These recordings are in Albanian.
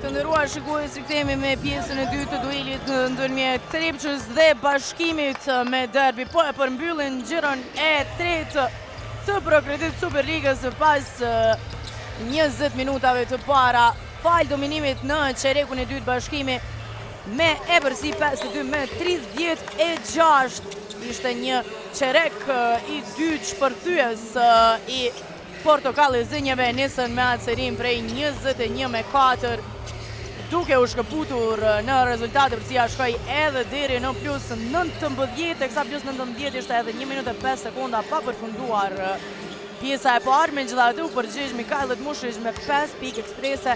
Të nderuar shikues, rikthehemi me pjesën e dytë të duelit ndërmjet Trepçës dhe Bashkimit me derbi. Po e përmbyllin gjirën e tretë të Progredit Superligës pas 20 minutave të para. Fal dominimit në çerekun e dytë Bashkimi me epërsi 52 me 36. Ishte një çerek i dytë shpërthyes i Portokalli Zënjeve, nisën me atë serim prej 21-4, duke u shkëputur në rezultate për cia shkoj edhe deri në plus 19, teksa plus 19 ishte edhe 1 minutë e 5 sekonda pa përfunduar pjesa e parë. Megjithatë u përgjigj Mikajlët Mushish me 5 pikë eksprese,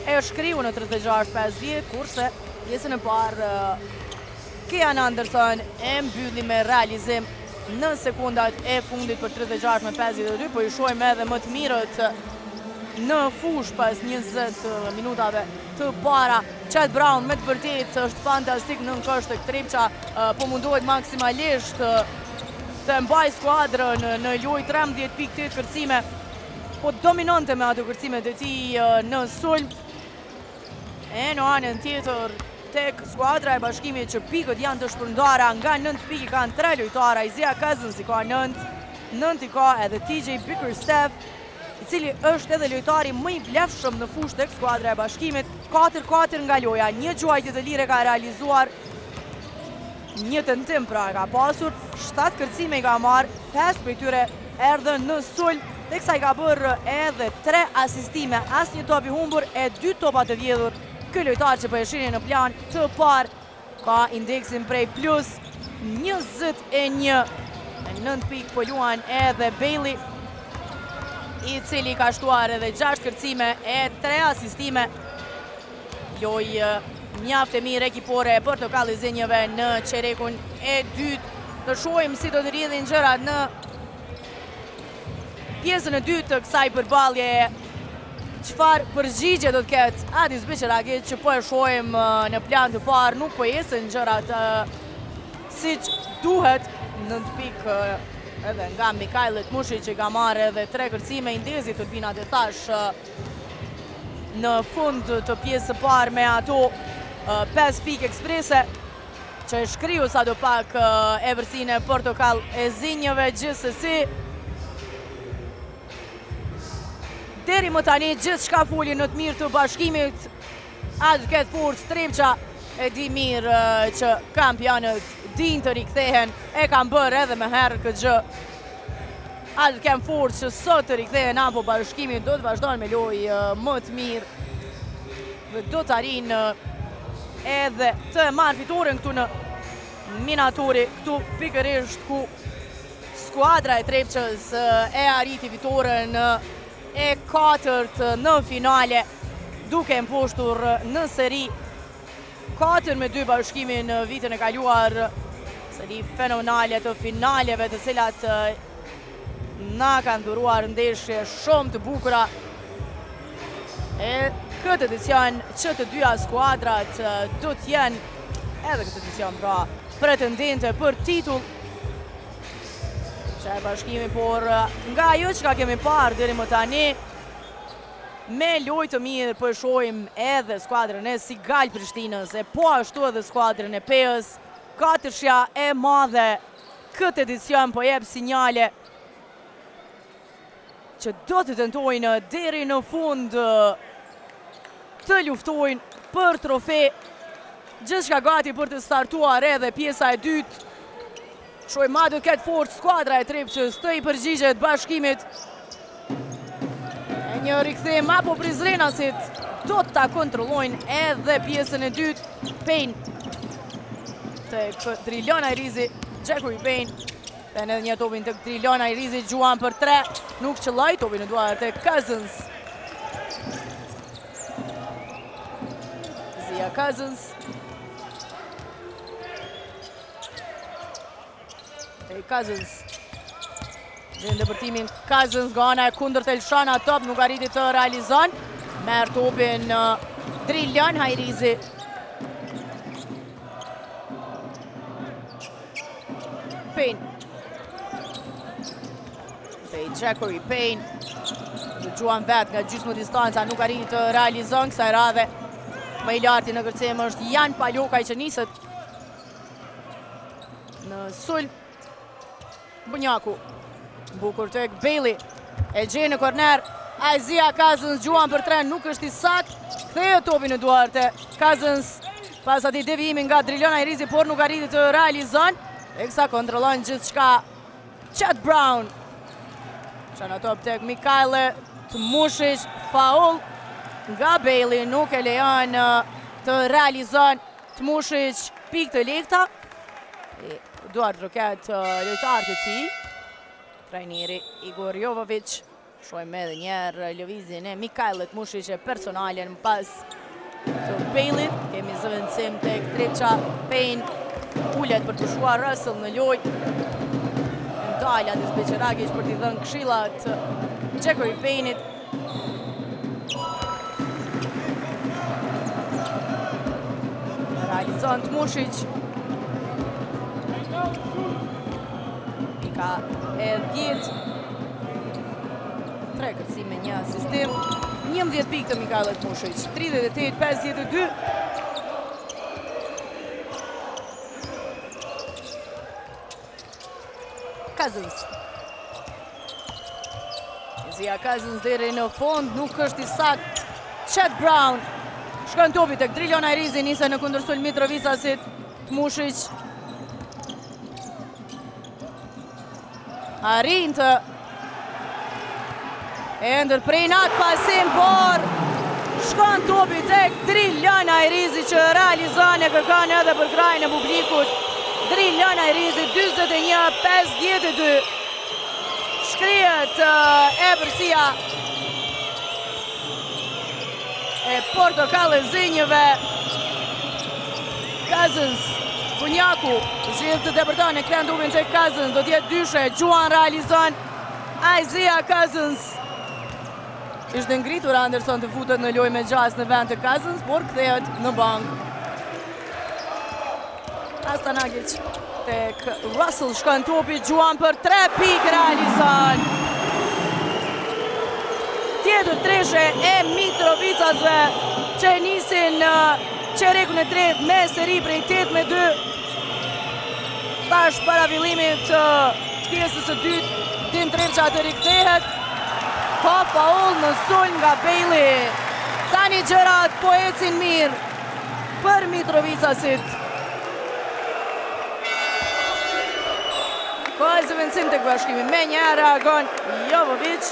e shkriu në 36-50, kurse pjesën e parë Kian Anderson e mbylli me realizim në sekundat e fundit për 36-52, po i shohim edhe më të mirët në fush pas 20 minutave të para. Chad Brown me të vërtet është fantastik në nkosht të Trepça, po mundohet maksimalisht të mbaj skuadrën në lojë. 13.8 kërcime, po dominante me ato kërcimet e tij në sulm. E në anën tjetër tek skuadra e Bashkimit që pikët janë të shpërndara, nga 9 pikë kanë 3 lojtara. Isaiah Cousins i ka 9 i ka edhe TJ Bickerstaff, i cili është edhe lojtari më i vlefshëm në fushë tek skuadra e Bashkimit. 4-4 nga loja, një quajtje të lire ka realizuar, një tentim pra ka pasur, 7 kërcime i ka marrë, 5 prej tyre erdhën në sulm, teksa i ka bërë edhe 3 asistime, asnjë top i humbur e 2 topa të vjedhur. Ky lojtar që po e shihni në plan të parë ka indeksin prej plus 21, 9 pikë po luan edhe Bailey, i cili ka shtuar edhe 6 kërcime e 3 asistime. Lojë mjaft e mirë ekipore e Portokalli Zënjeve në çerekun e dytë. Të shohim si do të rrjedhin gjërat në pjesën e dytë të kësaj përballje. Çfarë përgjigje do të ketë Adis Beqerakit që po e shohim në plan të parë, nuk po ecën gjërat siç duhet. 9 pikë edhe nga Mikajlët Mushish që ka marrë edhe 3 kërcime. Indezi turbinat e thash në fund të pjesë së parë me ato 5 pikë eksprese që e shkriu sado pak epërsinë e Portokall e Zënjeve. Gjithsesi deri më tani gjithë shka folin në të mirë të Bashkimit. Atë këtë forcë Trepça e di mirë që kampionët din të rikthehen, e kam bërë edhe me herë këtë gjë. Atë kem forcë që sot të rikthehen, apo Bashkimit do të vazhdojnë me lojë më të mirë dhe do të arinë edhe të marrë fitoren këtu në Minatori, këtu pikërisht ku skuadra e Trepçës e arriti fitoren e 4 në finale, duke mposhtur në seri 4-2 Bashkimin në vitin e kaluar. Seri fenomenale të finaleve të cilat na kanë dhuruar ndeshje shumë të bukura. E këtë edicion që të dyja skuadrat do të jenë edhe këtë edicion pra pretendente për titull. Që e Bashkimi, por nga ajo që ka kemi parë deri më tani, me lojë të mirë po e shohim edhe skuadrën e Sigal Prishtinës, e po ashtu edhe skuadrën e Peës. Katërshja e madhe këtë edicion po jep sinjale që do të tentojnë deri në fund të luftojnë për trofe. Gjithçka gati për të startuar edhe pjesa e dytë. Shohim ma do të ketë forcë skuadra e Trepçës të i përgjigjet Bashkimit. E një rikthim apo Prizrenasit do ta kontrollojnë edhe pjesën e dytë. Payne tek Triljon Ajrizi, Jackery Payne, dhe në një topin tek Triljon Ajrizi, gjuan për 3, nuk qëllaj topin e duar tek Cousins. Zia Cousins. Cousins dhe ndëpërtimin Cousins, gana e kundër të Elshana, top nuk arriti të realizon. Merë topin Triljon Ajrizi. Payne. Jackery Payne. Dë gjuan vetë nga gjysmë distanca, nuk arriti të realizon kësaj radhe. Më i larti në kërcim është Jan Palokaj që niset në sulm. Bunjaku. Bukur tek Bailey. E gjenë në korner. Isaiah Cousins gjuan për tren, nuk është i sakt. Kthehet topi në Duarte. Cousins pas atij devijimi nga Drilon Ajrizi, por nuk arriti të realizon. Eksa kontrollon gjithçka Chad Brown. Çana top tek Mikaele Tmushic, faul nga Bailey, nuk e lejon të realizon Tmushic pikë të lekta. Duart roket lojtar të tij. Trajneri Igor Jovovic. Shohim edhe njerë lëvizjen e Mikaele Tmushic personalen pas të Bailey. Kemi zëvendësim tek Treqa Payne. Ullet për të shuar Russell në lojë. Ndala Adis Beqeragic për t'i dhënë këshillat Jackery Payne-it. Realizon Tmushic. Pika e 10. 3 kërcime, 1 asistim. 11 pikë të Mikaele Tmushic. 38-52. Cousins. Isaiah Cousins deri në fund, nuk është i sakt. Chad Brown. Shkon topi tek Drilon Ajrizi, nise në kundërsul Mitrovicasit. Tmushic. Arrin të e ndërprej natë pasim, por shkon topi tek Drilon Ajrizi që realizon e kërkan edhe për krajnë e publikut. Drilon Ajrizi 41-52. Shkrihet e përsia e portokale zinjëve. Cousins, Bunjaku, zhjith të depërton e kren tupin të Cousins, do tjetë dyshe, Gjuan realizon, Isaiah Cousins. Ishte ngritur Anderson të futet në lojë me gjas në vend të Cousins, por kthehet në bank. Astanagic tek Russell, shkon topi, Gjuan për 3 pikë realizon. Tjetër treshe e Mitrovicasve që nisin në qerekun e tretë me seri prej 8-2. Tash para fillimit të pjesës së dytë, Tim Trepqa të rikthehet. Ka faul në sulm nga Bailey. Tani gjërat po ecin mirë për Mitrovicasit. Ka zëvendësim tek bashkimi, me një reagon Jovovic.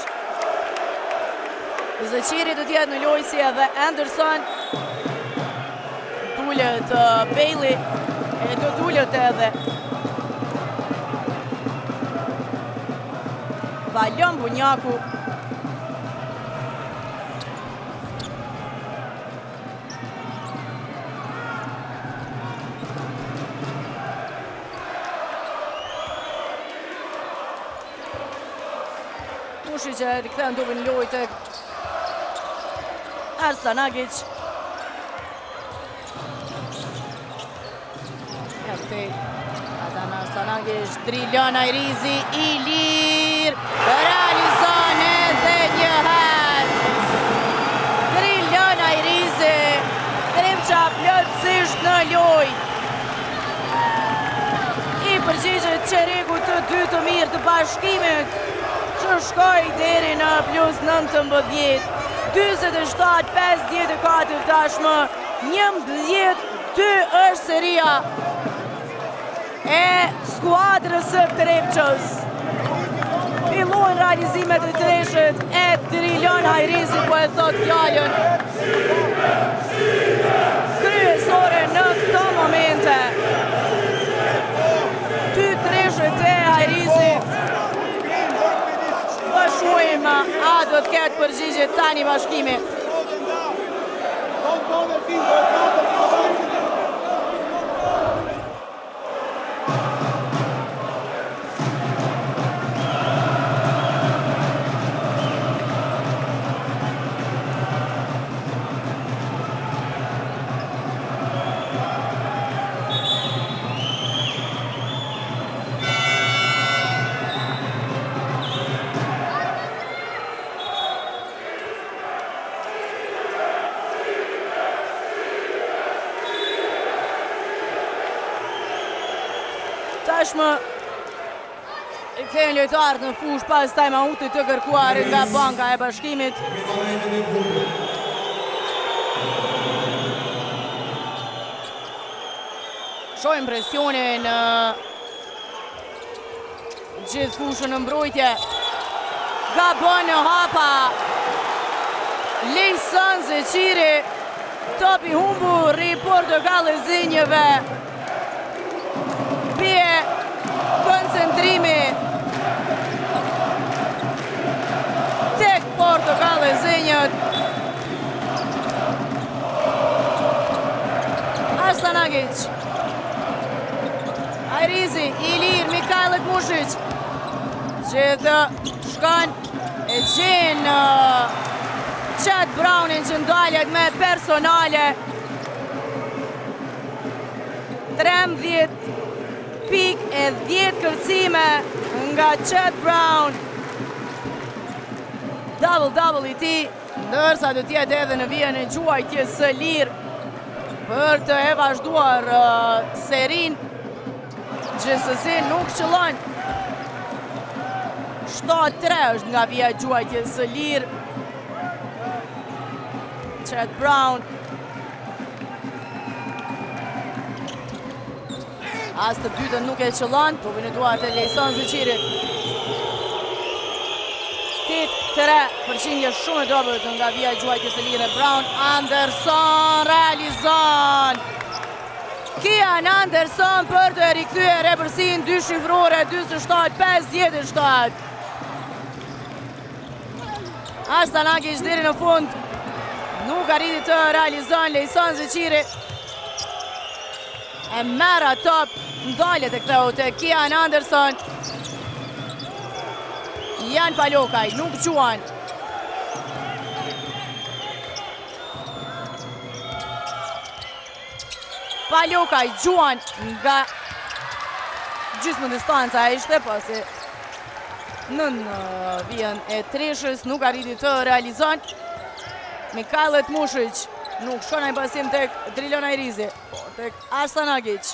Zëqiri do tjetë në lojë si edhe Anderson. Dullet Bailey e do dullet edhe Valion Bunjaku. Tmushic që rikëthen tupin lojë tek Arstanagic. Adan Arstanagic, Drilon Ajrizi i lirë, realizon edhe një herë. Drilon Ajrizi, Trepqa plotësisht në lojë. I përgjigjet qereku të dy të mirë të bashkimit, që shkoj deri në plus 19. 27-54 tashmë, 11-2 është seria e skuadrës së Trepqës. Fillojnë realizimet e treshët e Drilon Ajrizi, po e thot fjallën kryesore në këto momente. 2 treshët e Ajrizit. Po shuim a do të ketë përgjigje tani bashkimi. tashmë kënë lojtarët në fush pas time-outit të kërkuar nga Banka e Bashkimit. Shojmë presionin gjithë fushën në mbrojtje. Gabon në hapa. Lejsan Zeqiri. Topi humbur i Portokallëzinjve. Bie koncentrimi tek Portokallëzinjët. Arslanagic. Ajrizi, Ilir, Mikajlet Mushic. Gjithë shkon e gjenë Chad Brownin që ndaljet me personale. 13 pik e 10 kërcime nga Chad Brown. Double i ti, ndërsa do tjetë edhe në vijën e quajtjes së lirë për të e vazhduar serin. Gjithsesi nuk qëllon. 7-3 është nga vija quajtjes së lirë. Chad Brown. As të dytën nuk e qëllon. Topin e duart e Lejsan Zeqiri. 8-3 shumë e dobët nga vija quajtjes së lirë. Brown Anderson realizon. Kian Anderson për të rikthyer repërsin 2 shifrore 47-57. Arslanagic deri në fund nuk arriti të realizon. Lejsan Zeqiri e mera top, ndaljet e ktheu te Kian Anderson. Jan Palokaj nuk quan. Palokaj gjuan nga gjysmë distanca e ishte, pasi nën vijën e treshës nuk arriti të realizon. Mikajlet Mushic nuk shkon ai pasim tek Drilon Ajrizi, por tek Arslanagic.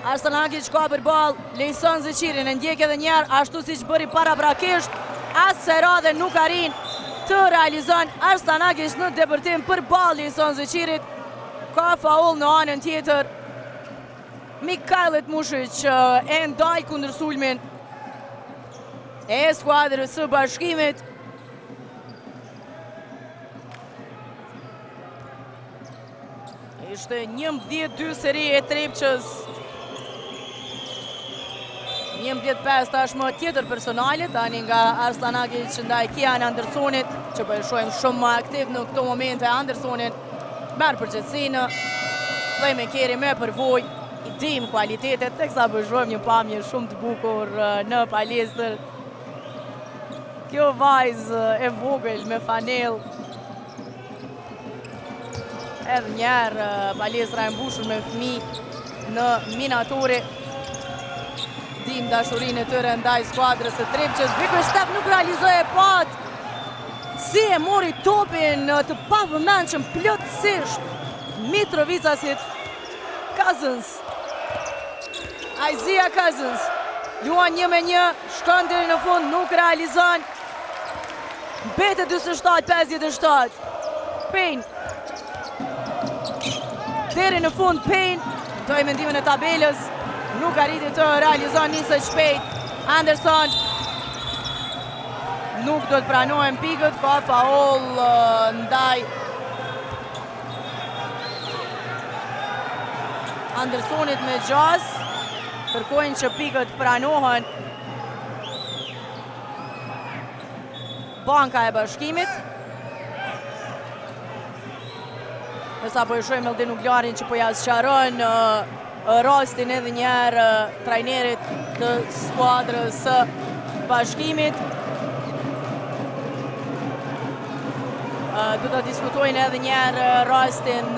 Arslanagic ka për ball Lejsan Zeqirin, e ndjek edhe njerë ashtu siç bëri paraprakisht. As se radhe nuk arrin të realizon. Arslanagic në depërtim për ball Lejsan Zeqirit. Ka faull në anën tjetër. Mikajlet Mushic e ndal kundër sulmin e skuadrës së Bashkimit. Ishte 11-2 seri e Trepçës. 11-5 tashmë tjetër personale, tani nga Arslanagic ndaj Kian Andersonit, që po e shohim shumë më aktiv në këto momente. Andersonin merr përgjegjësinë, playmakeri me përvojë, i dim kualitetet, teksa po shohim një pamje shumë të bukur në palestër. Kjo vajzë e vogël me fanell. Edhe njerë palestra e mbushur me fëmijë në minatori. Dim dashurinë e tyre ndaj skuadrës së Trepçës. Bickerstaff nuk realizoi e pat. Si e mori topin të pavëmendshëm plotësisht Mitrovicasit. Cousins. Isaiah Cousins. Luan 1-1, shkon deri në fund, nuk realizon. Mbetet 47-57. Payne. Deri në fund Payne. Doj mendimin e tabelës. Nuk arriti të realizon nisë shpejt. Anderson. Nuk do të pranohen pikët, ka faull ndaj Andersonit me gjas. Kërkojnë që pikët pranohen Banka e Bashkimit. Nësa po e shojmë Eldin Uglarin që po jasqaron rastin edhe njerë trajnerit të skuadrës së Bashkimit. Do të diskutojnë edhe njerë rastin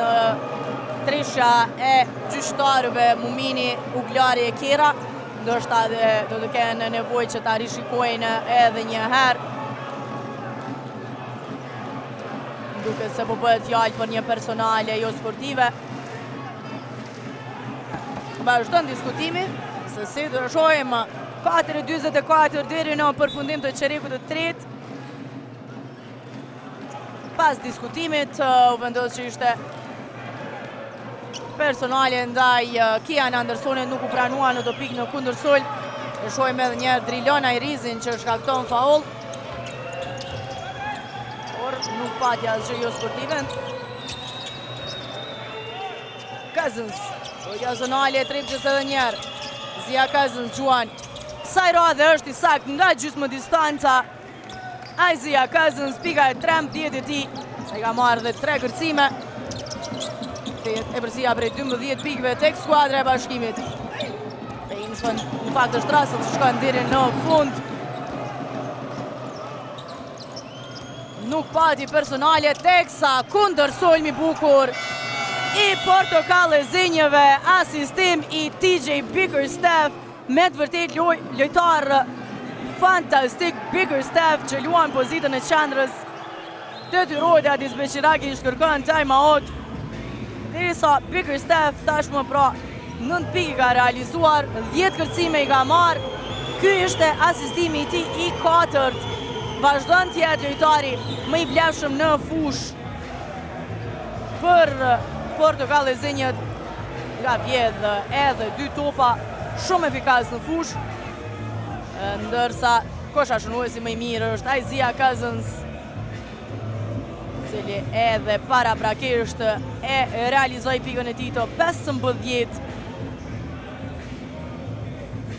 Trisha e gjyqtarëve Mumini, Uglari e Kera. Ndoshta dhe do të kenë nevojë që ta rishikojnë edhe një herë. Duke se po bëhet fjalë për një personale jo sportive. vazhdon diskutimi, se si do shohim 4:44 deri në përfundim të çerikut të tretë. Pas diskutimit u vendos që ishte personale ndaj Kian Andersonit, nuk u pranua në topik në kundërsul. E shohim edhe njerë Drilon Ajrizin që shkakton faul. Por nuk pati asgjë jo sportive. Cousins, Jazonali e tripqës edhe njerë. Zia Cousins, Gjuan. Kësaj radhe është i sakt nga gjysmë distanca. Zia Cousins, pika e 13 e ti. Se ka marrë dhe 3 kërcime. E përsia prej 12 pikëve tek skuadra e Bashkimit. Në fakt është rastët që shkojnë deri në fund. Nuk pati personale teksa kundër sulmi bukur i Portokalle Zinjeve, asistim i TJ Bickerstaff, me të vërtet lojtar fantastik Bickerstaff që luan pozitën e qendrës. Detyrohet Adis Beqiraki shkërkon time out. Derisa Bickerstaff tashmë pra 9 pikë ka realizuar, 10 kërcime i ka marrë. Ky ishte asistimi i tij i 4. Vazhdon të jetë lojtari më i vlefshëm në fush për Portokalle Zinjët. Ka vjedh edhe 2 topa shumë efikas në fush. Ndërsa koshashënuesi më i mirë është Zia Cousins, cili edhe paraprakisht e realizoi pikën e tij të 15.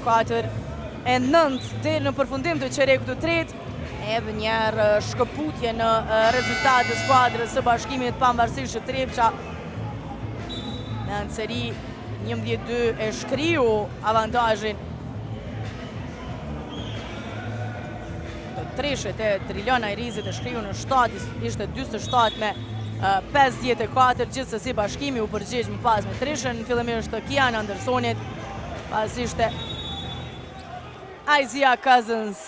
4-9 deri në përfundim të çerekut të tretë. Edhe njerë shkëputje në rezultat të skuadrës së Bashkimit, pavarësisht që Trepça në seri 11-2 e shkriu avantazhin. Të treshet e Drilon Ajrizit e shkriu në 7, ishte 47 me 54, gjithsesi Bashkimi u përgjigj më pas me treshen, fillimisht të Kian Andersonit, pas ishte Zia Cousins,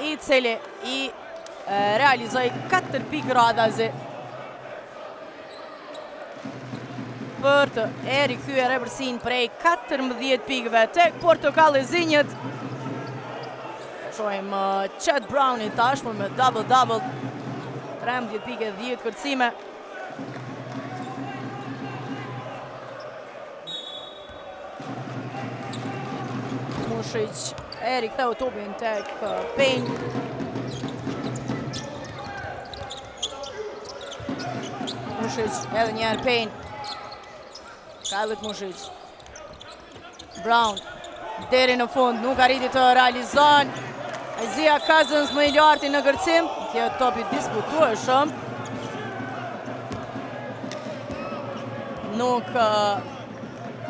i cili i realizoi 4 pikë radhazi për të rikthyer repërsin prej 14 pikëve tek Portokalle Zinjët. Shohim Chad Brown i tashmë me double-double, 13 pikë e 10 kërcime. Mushic e riktheu topin tek Payne. Mushic edhe njerë Payne. Khaled Mushic. Brown deri në fund nuk arriti të realizon. Zia Cousins më i larti në kërcim. Kjo topi disputueshëm. Nuk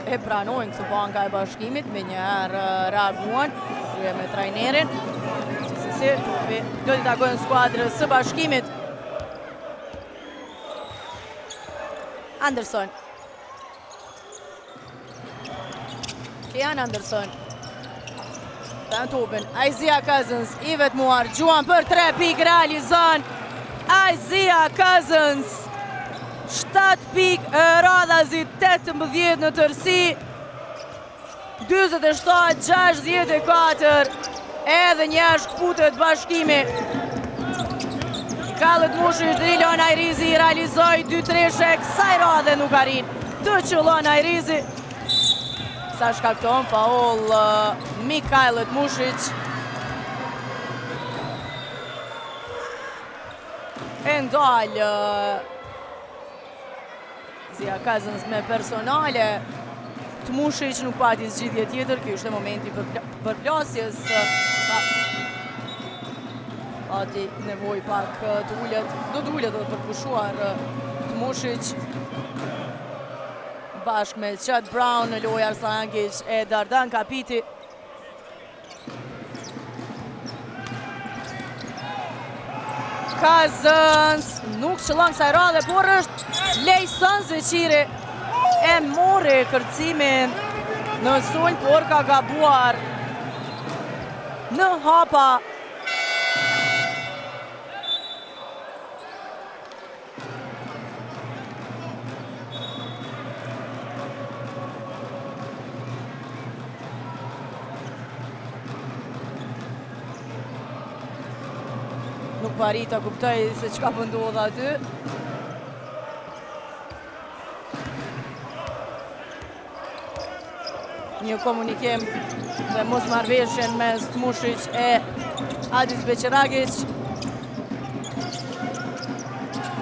e pranojnë këtë banka e Bashkimit, me njëherë reaguan, krye me trajnerin, që do t'i takojnë skuadrës së Bashkimit. Anderson. Kian Anderson. Të në topin, Zia Cousins, i vetmuar, Gjuan për 3 pikë realizon. Zia Cousins. 7 pikë radhazi, 18 në tërsi, 27-64, edhe njerë shkputet Bashkimi. Khaled Mushic, Drilon Ajrizi realizoi 2 treshe, kësaj radhe nuk arrin të qëllon Ajrizi. Sa shkakton faul Khaled Mushic. E ndalë Zia Cousins me personale, të Mushic nuk pati zgjidhje tjetër, kjo është momenti për plasjes, pati nevoj pak të ullet, do të ullet dhe të përpushuar të Mushic, bashk me Chad Brown, Loj Arslangic e Dardan Kapiti. Cousins nuk qëllon kësaj radhe, por është Lejson Zeqiri e mori kërcimin në sulm, por ka gabuar në hapa. pa arrit ta kuptoj se çka po ndodh aty. Një komunikim dhe mosmarrëveshjen mes Tmushić e Adis Beqiragić.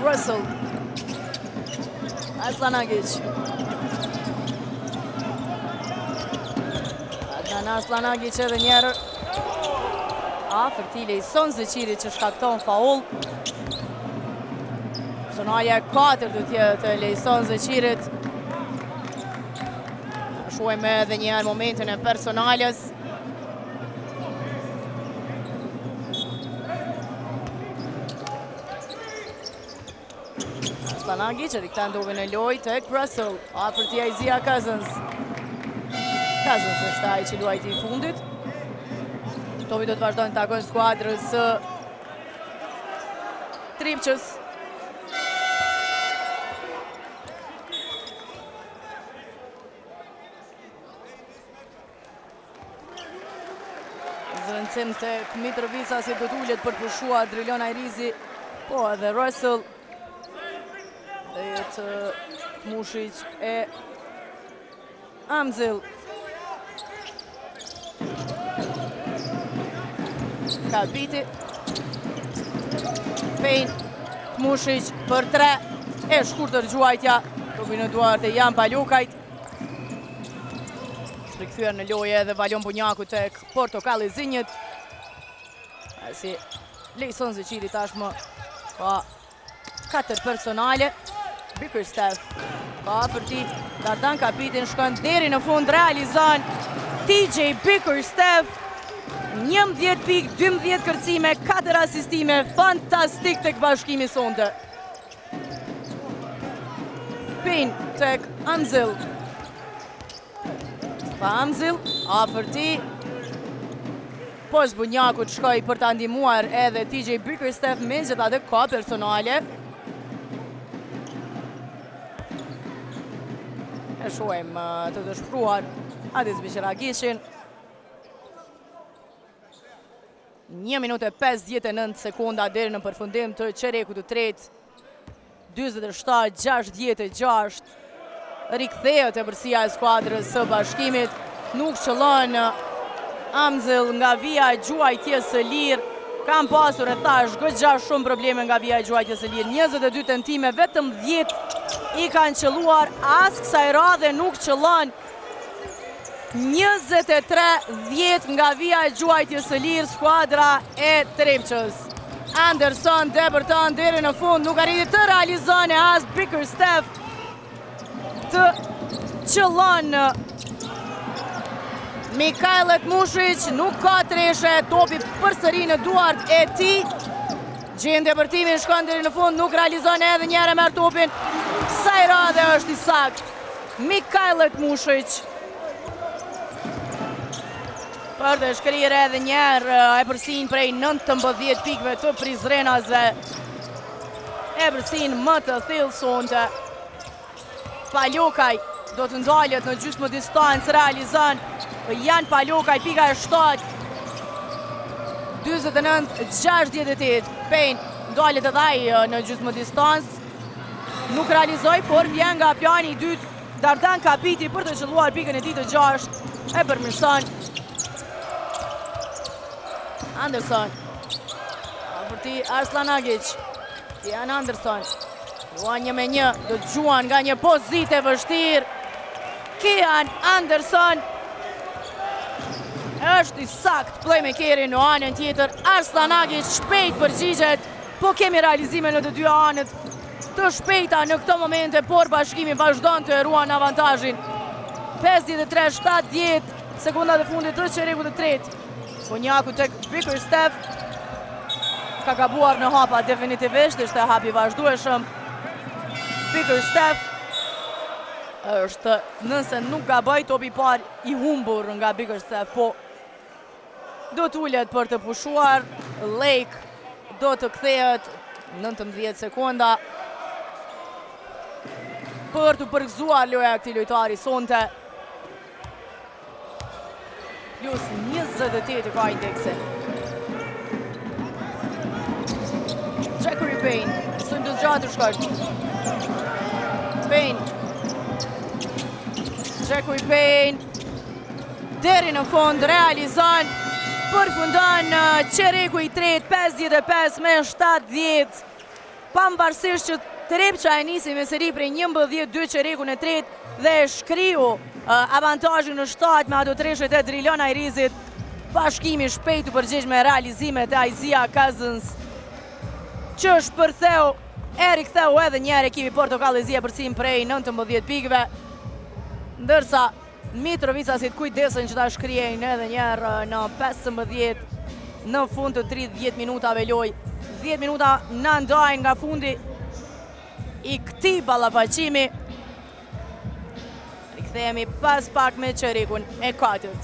Russell. Aslanagić. Adnan Aslanagić edhe njerë. Fertile i son Zeqiri që shkakton faull. Personalja 4 do t'jetë Lejson Zeqirit. Shohim edhe njerë momentin e personaljes. Aslanagić e rikëtan dove në loj tek Russell. Afërtia i Zia Cousins. Cousins është ai që luajti i fundit. Topi do të vazhdojnë të takojnë skuadrës së Tripçës. Zrëncim tek Mitrovica si do t'ullet për pushuar Drilon Ajrizi. Po edhe Russell. Dhe jetë Tmushić e Amzil. Kalbiti. Pejn. Tmushić për 3. E shkurtër gjuajtja. Topi në duart e Jan Palukajt. Rikthyer në lojë edhe Valion Bunjaku tek Portokalli Zinjët. Si Lejson Zeqiri tashmë pa 4 personale. Bickerstaff ka përtit Dardan Kapitin shkon deri në fund, realizon TJ Bickerstaff 11 pik, 12 kërcime, 4 asistime, fantastik tek bashkimi sonte. Pin tek Amzil. Pa Amzil, afërti Pos Bunjaku të shkoj për të ndihmuar edhe TJ Bickerstaff, megjithatë ka personale. E shohim të dëshpëruar Adis Beqiragićin. 1 minutë e 59 sekonda deri në përfundim të çerekut të tretë. 47-66. Rikthehet tepërsia e skuadrës së bashkimit. Nuk qëllon Amzil nga vija e gjuajtjes së lirë. Kam pasur e thash goxha shumë probleme nga vija e gjuajtjes së lirë. 22 tentime, vetëm 10 i kanë qëlluar, as kësaj radhe nuk qëllon. 23-10 nga vija e gjuajtjes së lirë skuadra e Tripçës. Anderson debërton deri në fund, nuk arriti të realizone as Bickerstaff të qëllon. Mikhail Tmushić nuk ka treshe, topi përsëri në duart e tij. Gjen depërtimin, shkon deri në fund, nuk realizon edhe njëherë merr topin. Kësaj radhe është i sakt. Mikhail Tmushić. Për të shkrirë edhe njerë e përsin prej 19 pikve të Prizrenasve. E përsin më të thellë sonte. Palukaj do të ndalet në gjysmë distancë, realizon Jan Palukaj, pika e 7. 29-68. Pejn ndalet edhe ai në gjysmë distancë. Nuk realizoi, por vjen nga plani i dytë Dardan Kapiti për të qelluar pikën e tij të 6. E përmirëson Anderson. Afërti Aslanagić. Jan Anderson. Luan 1-1, do të gjuan nga një pozitë e vështirë. Kian Anderson është i sakt playmakeri në anën tjetër. Aslanagić shpejt përgjigjet, po kemi realizime në të dy anët të shpejta në këto momente, por bashkimi vazhdon të ruan avantazhin. 53-70 sekondat e fundit të çerekut të tretë. Bunjaku tek Bickerstaff. Ka gabuar në hapa definitivisht, ishte hapi vazhdueshëm. Bickerstaff është, nëse nuk gaboj, topi par i humbur nga Bickerstaff, po do t'ullet për të pushuar. Lake do të kthehet 19 sekonda për të përgëzuar loja këtij lojtari sonte. Plus 28 ka indeksin. Payne. Sulm të zgjatur shkoj. Payne. Jackie Payne. Deri në fund realizon, përfundon çereku i tretë 55-70. Pavarësisht që Trepça e nisi me seri prej 11-2 çerekun e tretë dhe shkriu avantazhin në 7 me ato treshet e Drilon Ajrizit. Bashkimi shpejt u përgjigj me realizimet e Isaiah Cousins, që shpërtheu e riktheu edhe një herë ekipi portokallezi përcim prej 19 pikëve, ndërsa Mitrovicasit kujdesen që ta shkrijejnë edhe njerë në 15 në fund të 30 minutave loj. 10 minuta në ndajnë nga fundi i këti ballafaqimi. Rikthehemi pas pak me çerekun e katërt.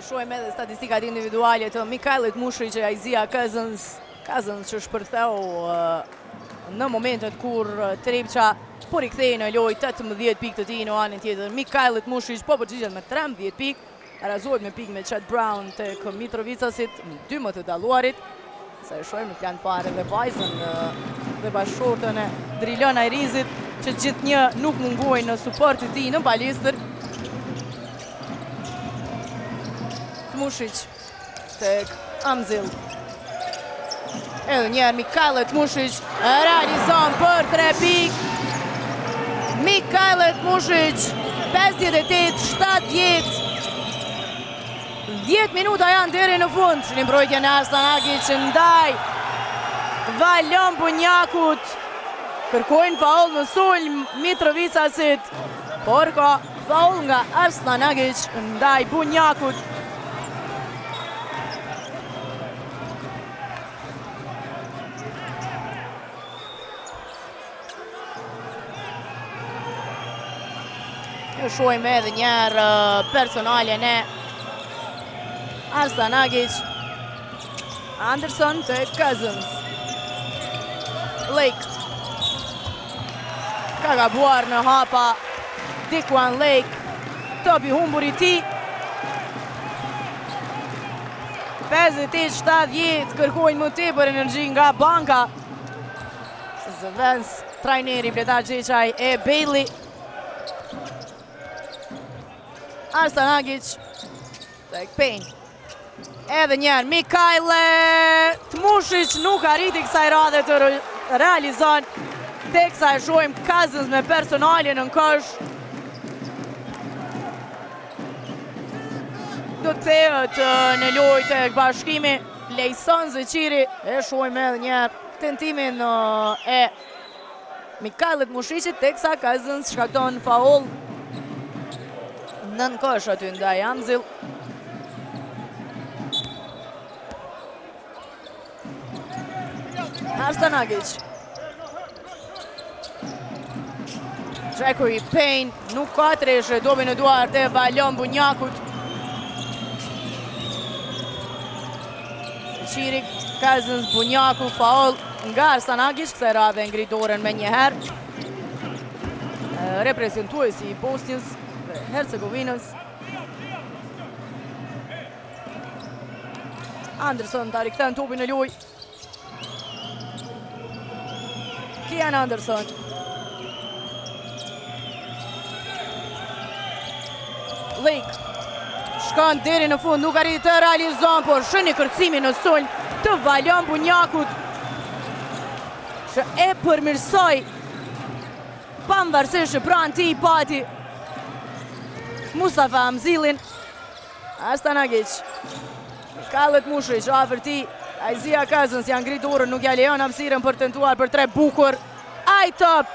Shohim edhe statistikat individuale të Mikajlit Mushrić e Isaiah Cousins që shpërtheu në momentet kur Trepça po rikthehej në lojë 18 pikë të tij në anën tjetër. Mikajlit Mushrić po përgjigjet me 13 pikë, razohet me pikë me Chet Brown tek Mitrovicasit, 2 më të dalluarit. Sa e shohim në plan parë dhe vajzën dhe bashkëshortën e Drilon Ajrizit, që gjithnjë nuk munguajnë në suport të tij në palestër. Mushrić tek Amzil. Edhe njerë Mikajlit Mushrić realizon për 3 pikë. Mikajlit Mushrić 58-70. 10 minuta janë deri në fund. Një mbrojtje në Arslan Agić ndaj Valon Bunjakut. Kërkojnë faul në sulm Mitrovicasit, por ka faul nga Arslan Agić ndaj Bunjakut. Shohim edhe njerë personaljen e Arslan Agić. Anderson të Cousins. Lake. Ka gabuar në hapa Dikwan Lake. Topi humbur i tij. 58-70 kërkojnë më tepër energji nga banka. Zëvendës trajneri Bletar Qeqaj e Bailey. Arslan Agić tek Payne. Edhe njerë Mikajlit Mushrić nuk arriti kësaj radhe të realizon, teksa e shohim Cousins me personaljen në kosh. Do të kthehet në lojë tek Bashkimi Lejson Zeqiri. E shohim edhe njerë tentimin e Mikajlit Mushrićit, teksa Cousins shkakton faul nën kosh aty ndaj Amzil. Arslan Agić. Jackie Payne nuk ka treshe, dobi në duart e Valon Bunjakut. Zeqiri, Cousins, Bunjaku, faul nga Arslan Agić, kësaj radhe ngrit dorën me një herë. Reprezentuesi i Bosnjës Hercegovinës. Anderson ta rikthen topin në lojë. Kian Anderson. Lake. Shkon deri në fund, nuk arriti të realizon, por shëni kërcimin në sulm të të Valjon Bunjakut, që e përmirsoj pavarësisht që pranë tij pati Mustafa Hamzilin. Astanagic, Kallet Mushriq, afër tij Aizia Cousins janë ngrit dorën, nuk ja lejon hapësirën për tentuar për tre bukur. Ai top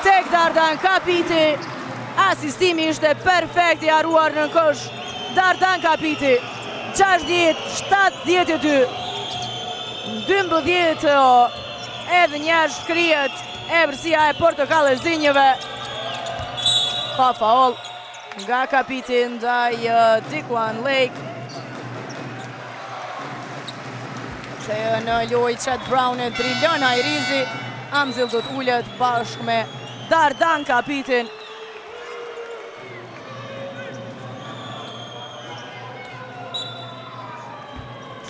tek Dardan Kapiti. Asistimi ishte perfekt i haruar në kosh. Dardan Kapiti 60-72. 12 edhe njerë shkrijet emërsia e portokallë zinjëve. Ka faul nga Kapiti ndaj Dikwan Lake. Se në loj Chet Brown e Drilon Ajrizi. Amzil do t'ullet bashkë me Dardan Kapitin.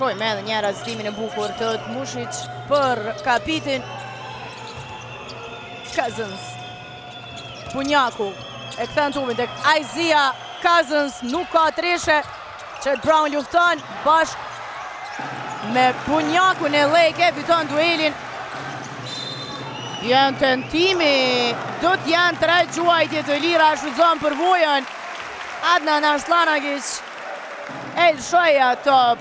Shojme edhe njerë azistimin e bukur të Mushriq për Kapitin. Cousins, Bunjaku e këthen tubin tek Aizia Cousins, nuk ka treshe. Chet Brown lufton bashkë me Bunjaku në Lake, e fiton duelin. Janë tentimi, do t'janë 3 gjuajtje të lira, shfrytëzon përvojën Adnan Arslanagic. El Shoja top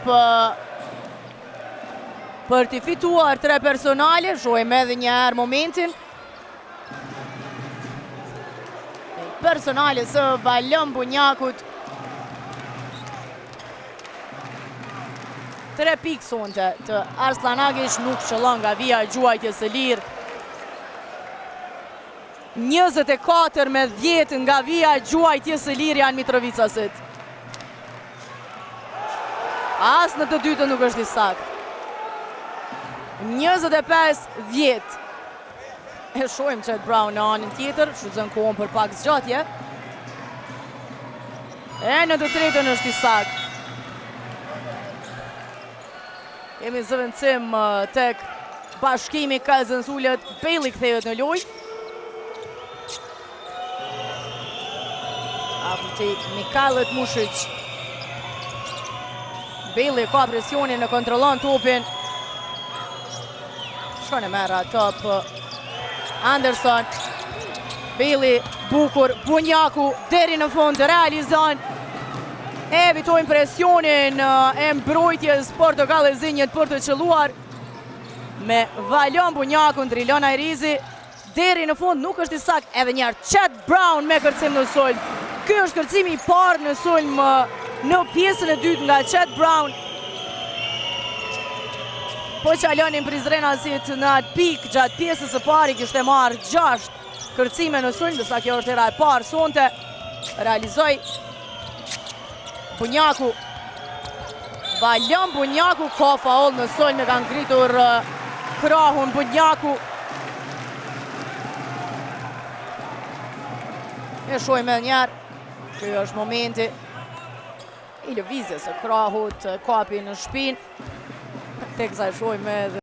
për t'i fituar 3 personale. Shojmë edhe një herë momentin. Personale së Valjon Bunjakut. 3 pikë sonte të Arslanagic, nuk qëllon nga vija gjuajtje së lirë. 24-10 nga vija gjuajtje së lirë janë Mitrovicasit. As në të dytë nuk është i sakt. 25-10. E shojmë Chet Brown në anën tjetër, shfrytëzon kohën për pak zgjatje. E në të tretën është i sakt. Kemi zëvendësim tek Bashkimi Cousins ullet, Bailey kthehet në lojë. Afti Kallet Mushriq. Bailey ka presionin, e kontrollon topin. Shkon e merra top Anderson. Bailey, bukur, Bunjaku deri në fund realizon. Evitojnë presionin e mbrojtjes portokallë zinjët për të qëlluar me Valjon Bunjaku, Drilon Ajrizi deri në fund nuk është i sakt. Edhe njerë Chet Brown me kërcim në sulm. Ky është kërcimi i parë në sulm në pjesën e dytë nga Chet Brown. Po qalonin Prizrenasit në atë pik gjatë pjesës së parë, kishte marrë 6 kërcime në sulm, dësa kjo është era e parë sonte. Realizoi Bunjaku. Valjon Bunjaku ka faul në sulm, e kanë ngritur krahun Bunjaku. E shojmë edhe njerë. Kjo është momenti i lëvizjes së krahut, kapi në shpinë. Teksa e shojmë edhe